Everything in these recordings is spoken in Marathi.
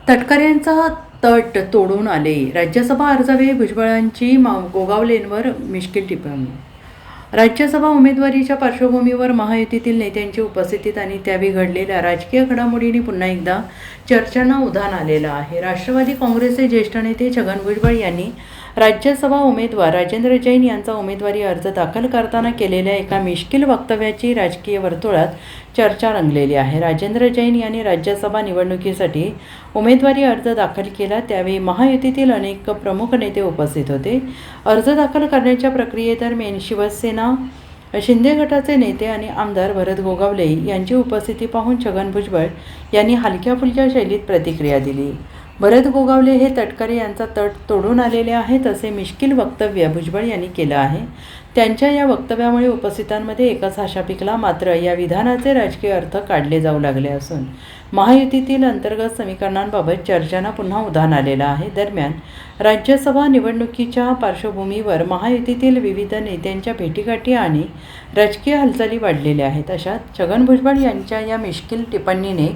तटकऱ्यांचा तट तोडून आले. राज्यसभा अर्जावेळी भुजबळांची गोगावलेंवर मिश्कील टिप्पणी. राज्यसभा उमेदवारीच्या पार्श्वभूमीवर महायुतीतील नेत्यांची उपस्थितीत आणि त्यावेळी घडलेल्या राजकीय घडामोडींनी पुन्हा एकदा चर्चांना उधाण आलेलं आहे. राष्ट्रवादी काँग्रेसचे ज्येष्ठ नेते छगन भुजबळ यांनी राज्यसभा उमेदवार राजेंद्र जैन यांचा उमेदवारी अर्ज दाखल करताना केलेल्या एका मिश्कील वक्तव्याची राजकीय वर्तुळात चर्चा रंगलेली आहे. राजेंद्र जैन यांनी राज्यसभा निवडणुकीसाठी उमेदवारी अर्ज दाखल केला. त्यावेळी महायुतीतील अनेक प्रमुख नेते उपस्थित होते. अर्ज दाखल करण्याच्या प्रक्रियेदरम्यान शिवसेना शिंदे गटाचे नेते आणि आमदार भरत गोगावले यांची उपस्थिती पाहून छगन भुजबळ यांनी हलक्या फुलक्या शैलीत प्रतिक्रिया दिली. भरत गोगावले हे तटकरे यांचा तट तोडून आलेले आहेत असे मिश्कील वक्तव्य भुजबळ यांनी केलं आहे. त्यांच्या या वक्तव्यामुळे उपस्थितांमध्ये एकच आशा पिकला. मात्र या विधानाचे राजकीय अर्थ काढले जाऊ लागले असून महायुतीतील अंतर्गत समीकरणांबाबत चर्चांना पुन्हा उधाण आलेलं आहे. दरम्यान राज्यसभा निवडणुकीच्या पार्श्वभूमीवर महायुतीतील विविध नेत्यांच्या भेटीगाठी आणि राजकीय हालचाली वाढलेल्या आहेत. अशात छगन भुजबळ यांच्या या मिश्कील टिप्पणीने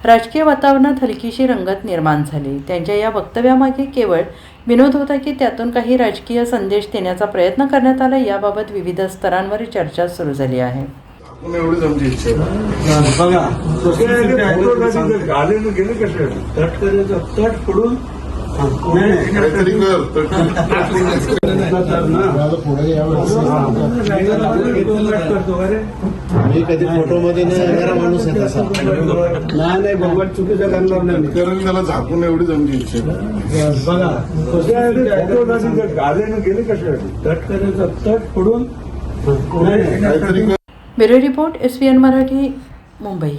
राजकीय वातावरणात हलकीशी रंगत निर्माण झाली. त्यांच्या या वक्तव्यामागे केवळ विनोद होता की त्यातून काही राजकीय संदेश देण्याचा प्रयत्न करण्यात आला, याबाबत विविध स्तरांवर चर्चा सुरू झाली आहे. मी कधी फोटोमध्ये न येणारा माणूस आहे तसा. नाही बाबा, चुकीचं करणार नाही. कारण त्याला झाकून एवढी जमली इच्छा बघा गाड्यानं गेले कसे तट करायचं तट फोडून. Bureau report SVN Marathi, Mumbai.